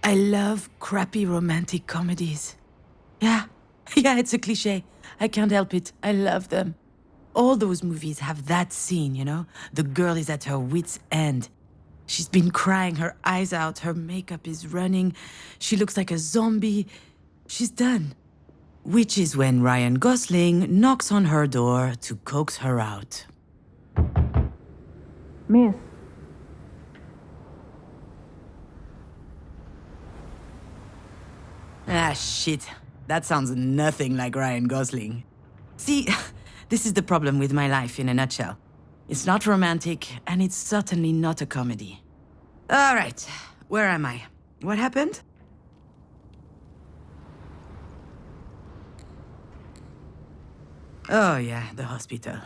I love crappy romantic comedies. Yeah, it's a cliché. I can't help it. I love them. All those movies have that scene, you know? The girl is at her wit's end. She's been crying her eyes out, her makeup is running, she looks like a zombie. She's done. Which is when Ryan Gosling knocks on her door to coax her out. Miss. Ah, shit. That sounds nothing like Ryan Gosling. See, this is the problem with my life in a nutshell. It's not romantic, and it's certainly not a comedy. All right, where am I? What happened? Oh yeah, the hospital.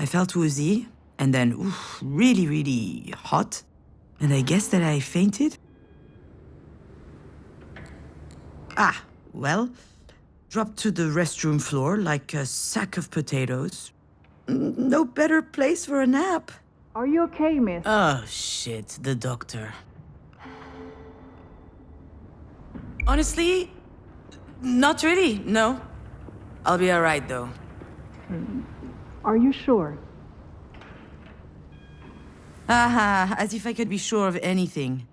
I felt woozy, and then really, really hot. And I guess that I fainted? Ah, well, dropped to the restroom floor like a sack of potatoes. No better place for a nap. Are you okay, miss? Oh, shit, the doctor. Honestly, not really, no. I'll be alright, though. Are you sure? Haha, as if I could be sure of anything.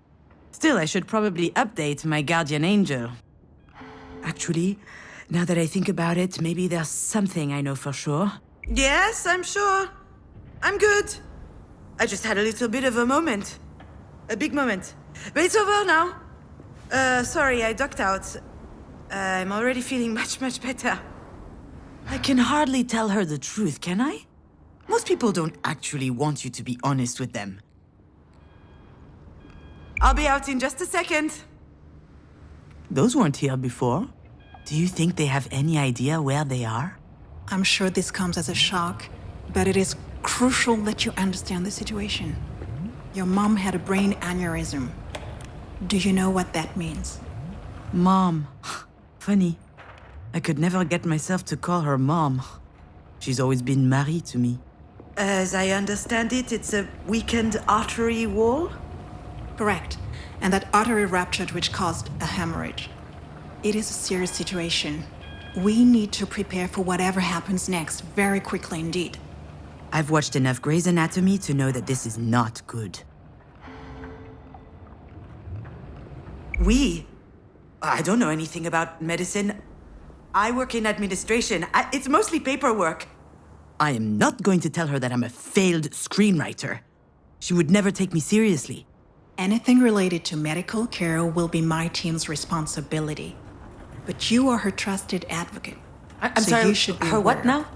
Still, I should probably update my guardian angel. Actually, now that I think about it, maybe there's something I know for sure. Yes, I'm sure. I'm good. I just had a little bit of a moment. A big moment. But it's over now. Sorry, I ducked out. I'm already feeling much, much better. I can hardly tell her the truth, can I? Most people don't actually want you to be honest with them. I'll be out in just a second. Those weren't here before. Do you think they have any idea where they are? I'm sure this comes as a shock, but it is crucial that you understand the situation. Your mom had a brain aneurysm. Do you know what that means? Mom. Funny. I could never get myself to call her mom. She's always been Marie to me. As I understand it, it's a weakened artery wall? Correct. And that artery ruptured, which caused a hemorrhage. It is a serious situation. We need to prepare for whatever happens next, very quickly indeed. I've watched enough Grey's Anatomy to know that this is not good. I don't know anything about medicine. I work in administration. It's mostly paperwork. I am not going to tell her that I'm a failed screenwriter. She would never take me seriously. Anything related to medical care will be my team's responsibility. But you are her trusted advocate. I'm so sorry, you should be her what aware. now?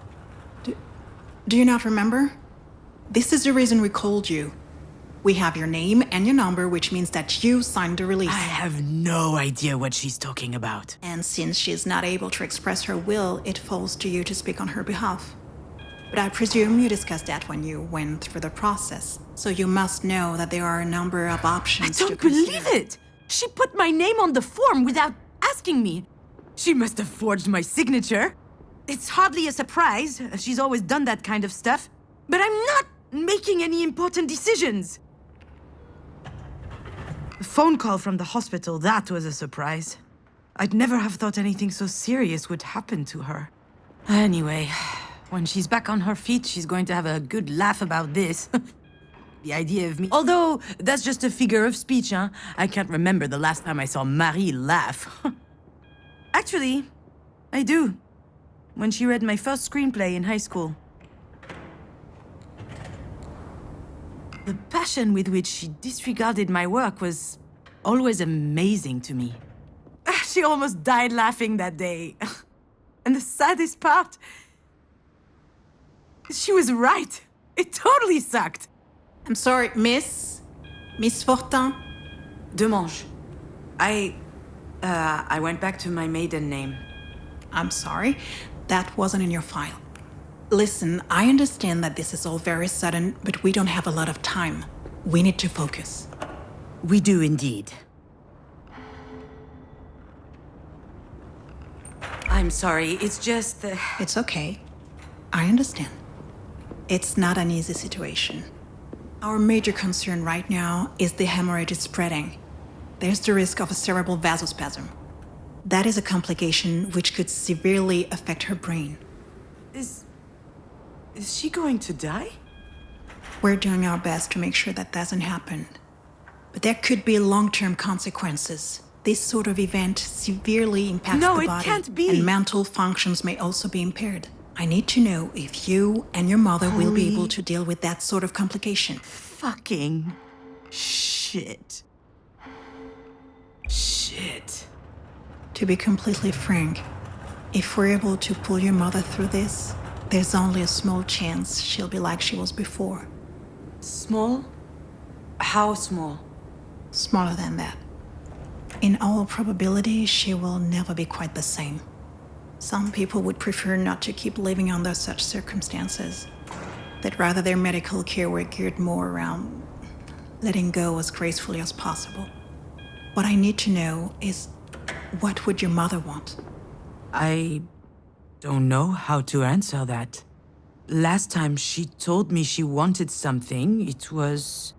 Do you not remember? This is the reason we called you. We have your name and your number, which means that you signed the release. I have no idea what she's talking about. And since she's not able to express her will, it falls to you to speak on her behalf. But I presume you discussed that when you went through the process. So you must know that there are a number of options I don't believe it! She put my name on the form without asking me. She must have forged my signature. It's hardly a surprise. She's always done that kind of stuff. But I'm not making any important decisions. The phone call from the hospital, that was a surprise. I'd never have thought anything so serious would happen to her. Anyway, when she's back on her feet, she's going to have a good laugh about this. The idea of me... Although, that's just a figure of speech, huh? I can't remember the last time I saw Marie laugh. Actually, I do. When she read my first screenplay in high school. The passion with which she disregarded my work was always amazing to me. She almost died laughing that day. And the saddest part... she was right. It totally sucked. I'm sorry, Miss Fortin? Demange. I went back to my maiden name. I'm sorry, that wasn't in your file. Listen, I understand that this is all very sudden, but we don't have a lot of time. We need to focus. We do indeed. I'm sorry, it's just... It's okay. I understand. It's not an easy situation. Our major concern right now is the hemorrhage is spreading. there's the risk of a cerebral vasospasm. That is a complication which could severely affect her brain. Is she going to die? We're doing our best to make sure that doesn't happen. But there could be long-term consequences. This sort of event severely impacts the body. No, it can't be. And mental functions may also be impaired. I need to know if you and your mother will be able to deal with that sort of complication. Fucking shit. Shit. To be completely frank, if we're able to pull your mother through this, there's only a small chance she'll be like she was before. Small? How small? Smaller than that. In all probability, she will never be quite the same. Some people would prefer not to keep living under such circumstances. That rather their medical care were geared more around letting go as gracefully as possible. What I need to know is, what would your mother want? I don't know how to answer that. Last time she told me she wanted something, it was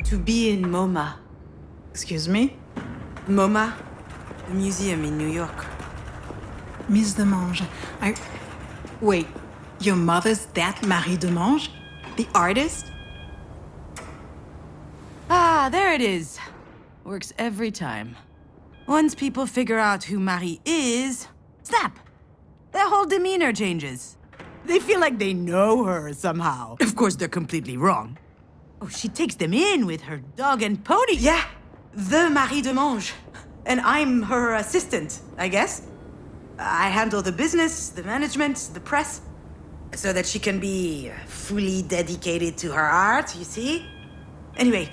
to be in MoMA. Excuse me? MoMA, the museum in New York. Miss Demange, Wait, your mother's that Marie Demange? The artist? Ah, there it is. Works every time. Once people figure out who Marie is, snap! Their whole demeanor changes. They feel like they know her somehow. Of course, they're completely wrong. Oh, she takes them in with her dog and pony. Yeah, the Marie Demange. And I'm her assistant, I guess. I handle the business, the management, the press, so that she can be fully dedicated to her art, you see? Anyway,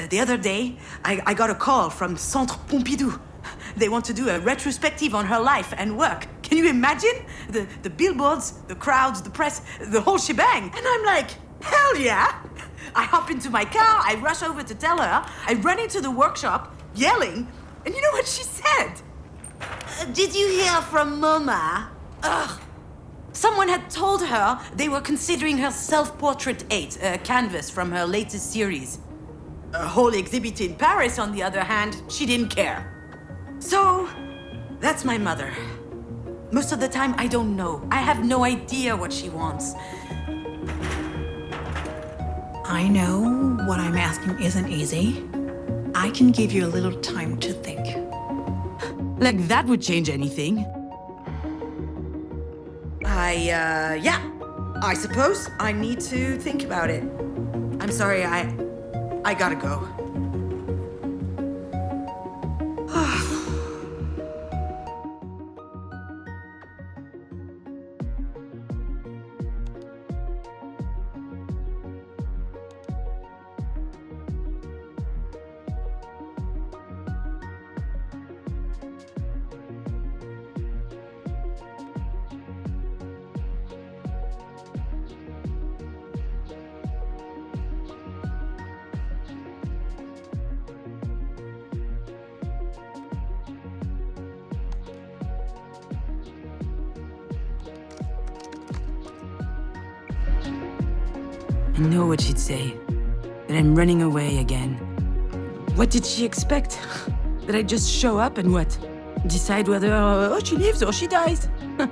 the other day, I got a call from Centre Pompidou. They want to do a retrospective on her life and work. Can you imagine? The billboards, the crowds, the press, the whole shebang. And I'm like, hell yeah! I hop into my car, I rush over to tell her, I run into the workshop, yelling, and you know what she said? Did you hear from MoMA? Ugh. Someone had told her they were considering her self-portrait 8, a canvas from her latest series. A whole exhibit in Paris, on the other hand, she didn't care. So, that's my mother. Most of the time, I don't know. I have no idea what she wants. I know what I'm asking isn't easy. I can give you a little time to think. Like that would change anything. I suppose I need to think about it. I'm sorry, I gotta go. I know what she'd say. That I'm running away again. What did she expect? That I just show up and what? Decide whether she lives or she dies? I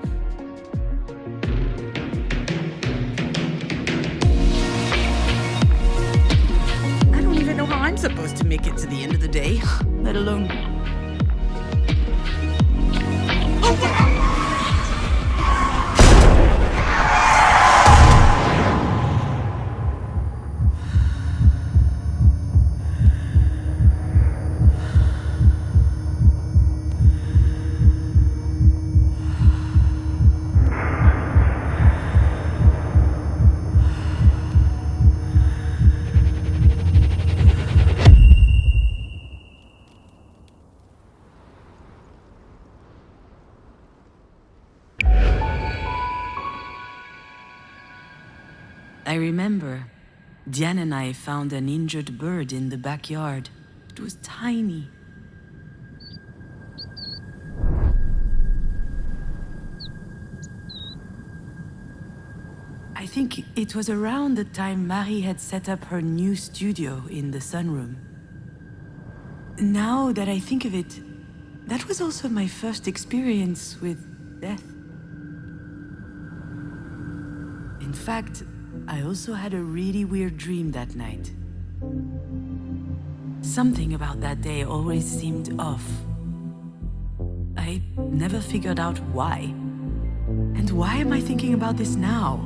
don't even know how I'm supposed to make it to the end of the day, let alone... I remember, Diane and I found an injured bird in the backyard. It was tiny. I think it was around the time Marie had set up her new studio in the sunroom. Now that I think of it, that was also my first experience with death. In fact, I also had a really weird dream that night. Something about that day always seemed off. I never figured out why. And why am I thinking about this now?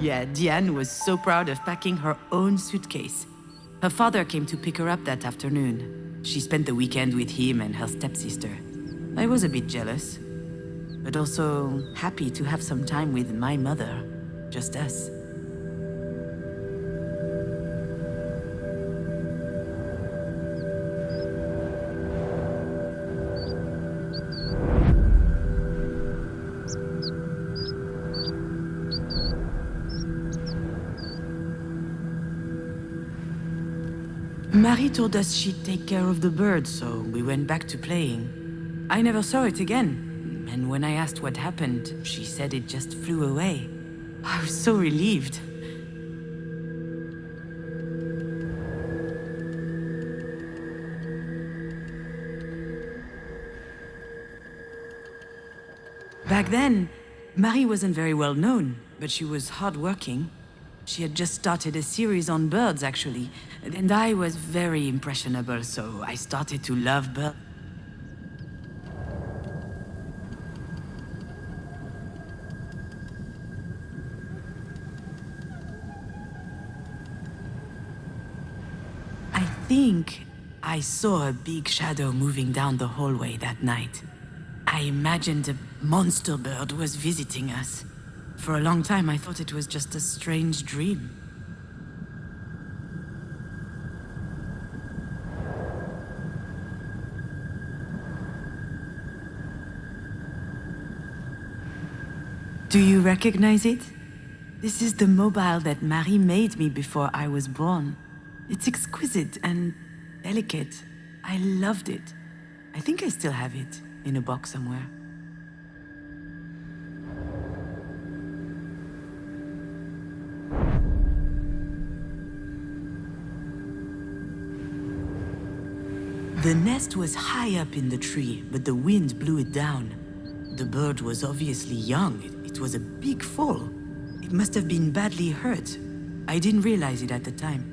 Yeah, Diane was so proud of packing her own suitcase. Her father came to pick her up that afternoon. She spent the weekend with him and her stepsister. I was a bit jealous, but also happy to have some time with my mother, just us. Marie told us she'd take care of the bird, so we went back to playing. I never saw it again, and when I asked what happened, she said it just flew away. I was so relieved. Back then, Marie wasn't very well known, but she was hardworking. She had just started a series on birds, actually, and I was very impressionable, so I started to love birds. I think I saw a big shadow moving down the hallway that night. I imagined a monster bird was visiting us. For a long time, I thought it was just a strange dream. Do you recognize it? This is the mobile that Marie made me before I was born. It's exquisite and delicate. I loved it. I think I still have it in a box somewhere. The nest was high up in the tree, but the wind blew it down. The bird was obviously young. It was a big fall. It must have been badly hurt. I didn't realize it at the time.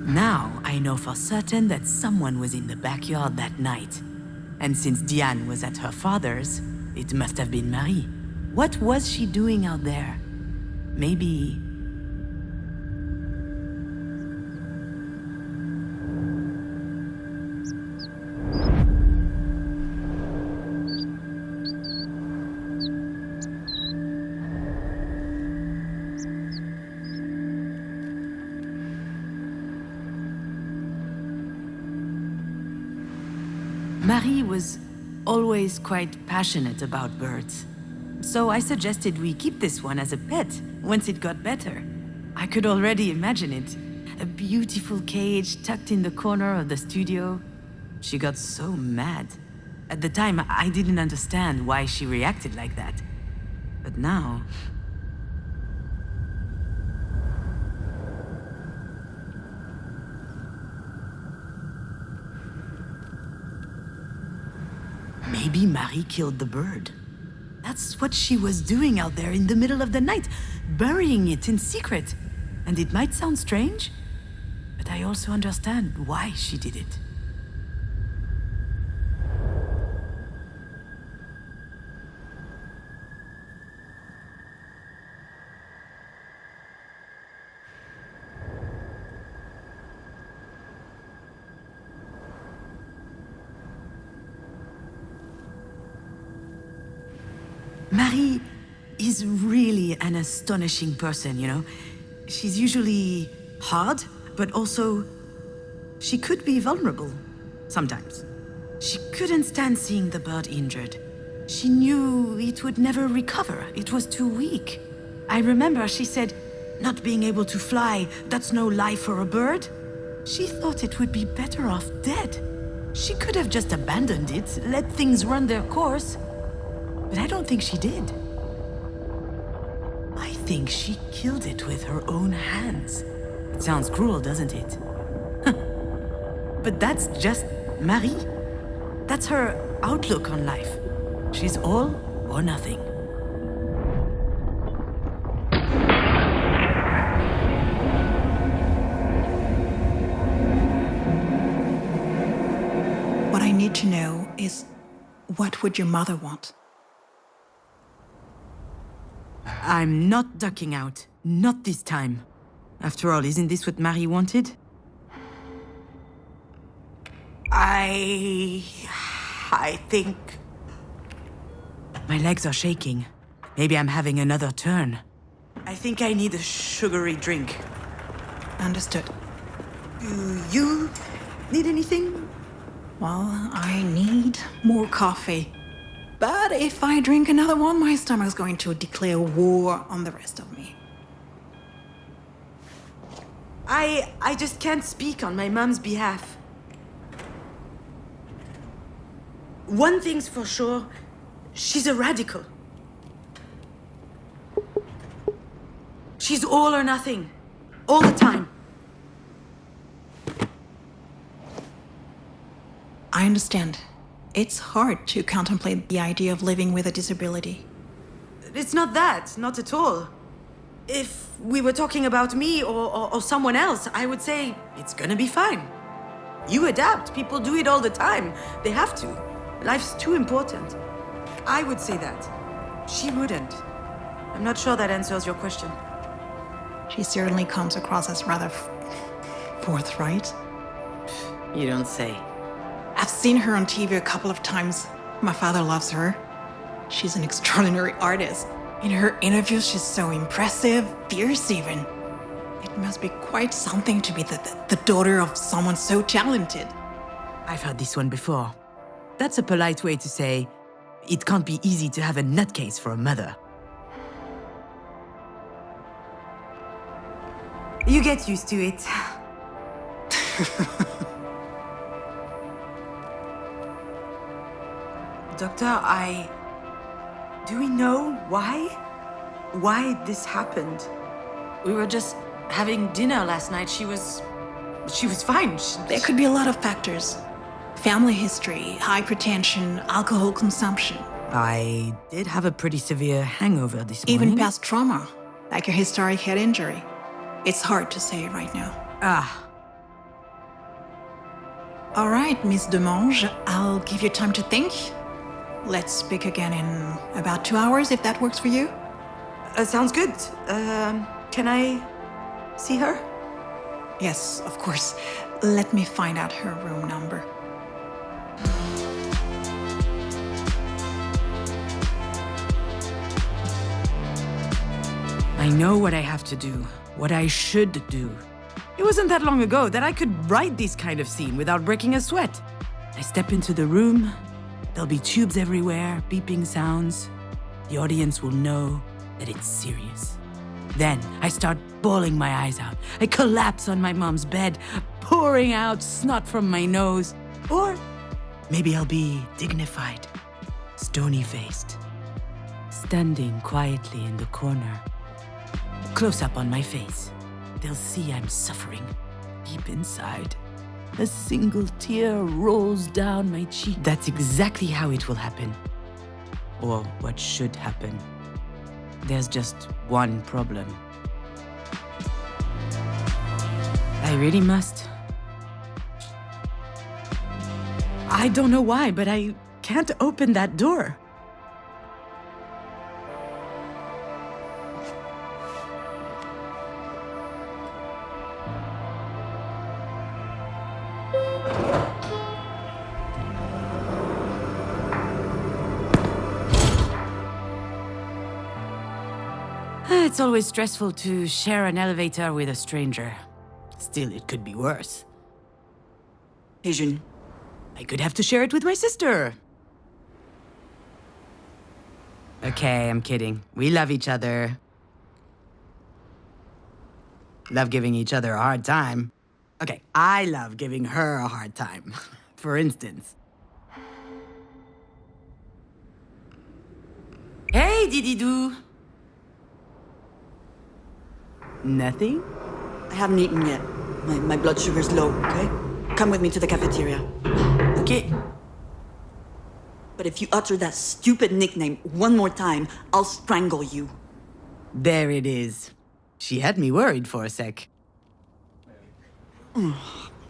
Now I know for certain that someone was in the backyard that night. And since Diane was at her father's, it must have been Marie. What was she doing out there? Maybe... Marie was always quite passionate about birds. So I suggested we keep this one as a pet once it got better. I could already imagine it. A beautiful cage tucked in the corner of the studio. She got so mad. At the time, I didn't understand why she reacted like that. But now... maybe Marie killed the bird. That's what she was doing out there in the middle of the night, burying it in secret. And it might sound strange, but I also understand why she did it. Marie is really an astonishing person, you know? She's usually hard, but also... she could be vulnerable. Sometimes. She couldn't stand seeing the bird injured. She knew it would never recover. It was too weak. I remember she said, not being able to fly, that's no life for a bird. She thought it would be better off dead. She could have just abandoned it, let things run their course. But I don't think she did. I think she killed it with her own hands. It sounds cruel, doesn't it? But that's just Marie. That's her outlook on life. She's all or nothing. What I need to know is, what would your mother want? I'm not ducking out. Not this time. After all, isn't this what Marie wanted? I think... My legs are shaking. Maybe I'm having another turn. I think I need a sugary drink. Understood. Do you need anything? Well, I need more coffee. But if I drink another one, my stomach's going to declare war on the rest of me. I just can't speak on my mom's behalf. One thing's for sure, she's a radical. She's all or nothing. All the time. I understand. It's hard to contemplate the idea of living with a disability. It's not that, not at all. If we were talking about me or someone else, I would say it's gonna be fine. You adapt, people do it all the time. They have to. Life's too important. I would say that. She wouldn't. I'm not sure that answers your question. She certainly comes across as rather forthright. You don't say. I've seen her on TV a couple of times. My father loves her. She's an extraordinary artist. In her interviews, she's so impressive, fierce even. It must be quite something to be the daughter of someone so talented. I've heard this one before. That's a polite way to say, it can't be easy to have a nutcase for a mother. You get used to it. Doctor, do we know why? Why this happened? We were just having dinner last night. She was fine. There could be a lot of factors. Family history, hypertension, alcohol consumption. I did have a pretty severe hangover this morning. Even past trauma, like a historic head injury. It's hard to say right now. All right, Miss Demange, I'll give you time to think. Let's speak again in about 2 hours, if that works for you. Sounds good. Can I see her? Yes, of course. Let me find out her room number. I know what I have to do, what I should do. It wasn't that long ago that I could write this kind of scene without breaking a sweat. I step into the room, there'll be tubes everywhere, beeping sounds. The audience will know that it's serious. Then I start bawling my eyes out. I collapse on my mom's bed, pouring out snot from my nose. Or maybe I'll be dignified, stony-faced, standing quietly in the corner. Close up on my face. They'll see I'm suffering deep inside. A single tear rolls down my cheek. That's exactly how it will happen. Or what should happen. There's just one problem. I really must. I don't know why, but I can't open that door. It's always stressful to share an elevator with a stranger. Still, it could be worse. Vision. I could have to share it with my sister. Okay, I'm kidding. We love each other. Love giving each other a hard time. Okay, I love giving her a hard time. For instance. Hey, Didi-Doo! Nothing? I haven't eaten yet. My blood sugar's low, okay? Come with me to the cafeteria. Okay. But if you utter that stupid nickname one more time, I'll strangle you. There it is. She had me worried for a sec.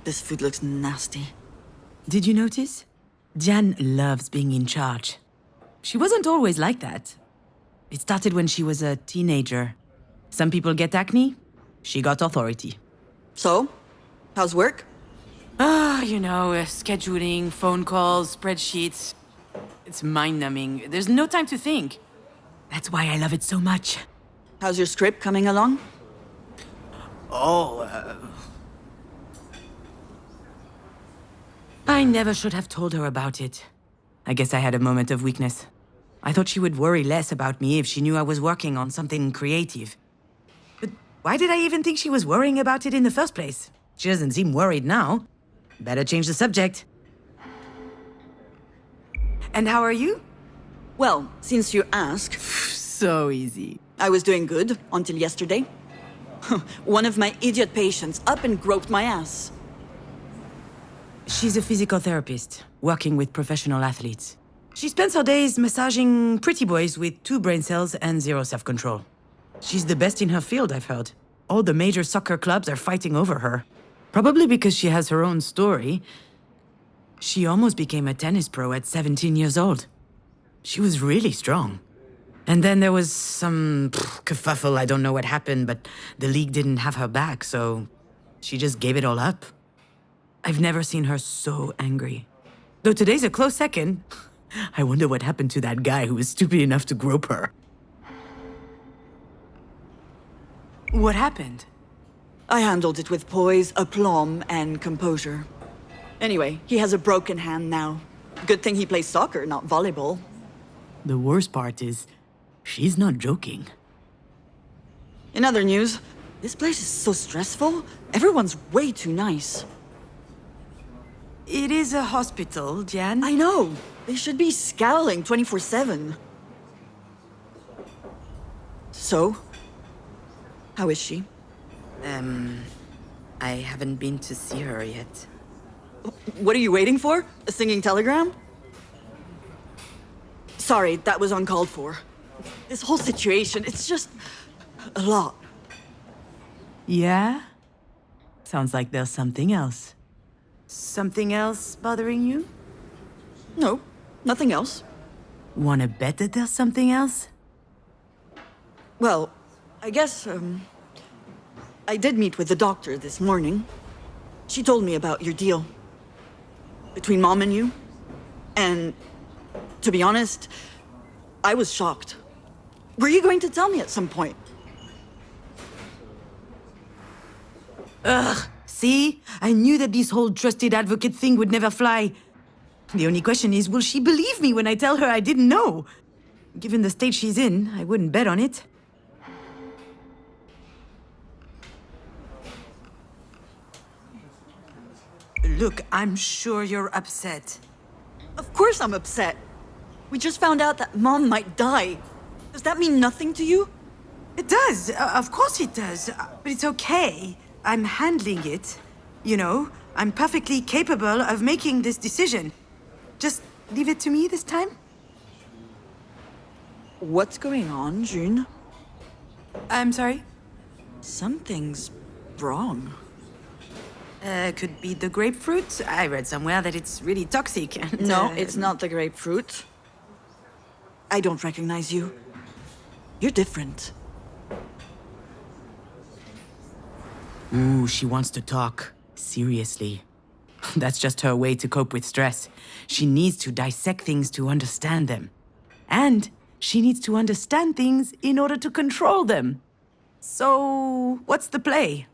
This food looks nasty. Did you notice? Jan loves being in charge. She wasn't always like that. It started when she was a teenager. Some people get acne. She got authority. So, how's work? Scheduling, phone calls, spreadsheets. It's mind-numbing. There's no time to think. That's why I love it so much. How's your script coming along? I never should have told her about it. I guess I had a moment of weakness. I thought she would worry less about me if she knew I was working on something creative. But why did I even think she was worrying about it in the first place? She doesn't seem worried now. Better change the subject. And how are you? Well, since you ask, So easy. I was doing good until yesterday. One of my idiot patients up and groped my ass. She's a physical therapist, working with professional athletes. She spends her days massaging pretty boys with 2 brain cells and 0 self-control. She's the best in her field, I've heard. All the major soccer clubs are fighting over her. Probably because she has her own story. She almost became a tennis pro at 17 years old. She was really strong. And then there was some kerfuffle, I don't know what happened, but the league didn't have her back, so she just gave it all up. I've never seen her so angry. Though today's a close second. I wonder what happened to that guy who was stupid enough to grope her. What happened? I handled it with poise, aplomb, and composure. Anyway, he has a broken hand now. Good thing he plays soccer, not volleyball. The worst part is, she's not joking. In other news, this place is so stressful. Everyone's way too nice. It is a hospital, Jan. I know. They should be scowling 24/7. So, how is she? I haven't been to see her yet. What are you waiting for? A singing telegram? Sorry, that was uncalled for. This whole situation, it's just a lot. Yeah? Sounds like there's something else. Something else bothering you? No, nothing else. Wanna bet that there's something else? Well, I guess, I did meet with the doctor this morning. She told me about your deal. Between Mom and you. And, to be honest, I was shocked. Were you going to tell me at some point? See? I knew that this whole trusted advocate thing would never fly. The only question is, will she believe me when I tell her I didn't know? Given the state she's in, I wouldn't bet on it. Look, I'm sure you're upset. Of course I'm upset. We just found out that Mom might die. Does that mean nothing to you? It does. Of course it does. But it's okay. I'm handling it. You know, I'm perfectly capable of making this decision. Just leave it to me this time. What's going on, June? I'm sorry? Something's wrong. Could be the grapefruit. I read somewhere that it's really toxic. And, No, it's not the grapefruit. I don't recognize you. You're different. Ooh, she wants to talk. Seriously. That's just her way to cope with stress. She needs to dissect things to understand them. And she needs to understand things in order to control them. So, what's the play?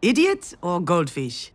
Idiot or goldfish?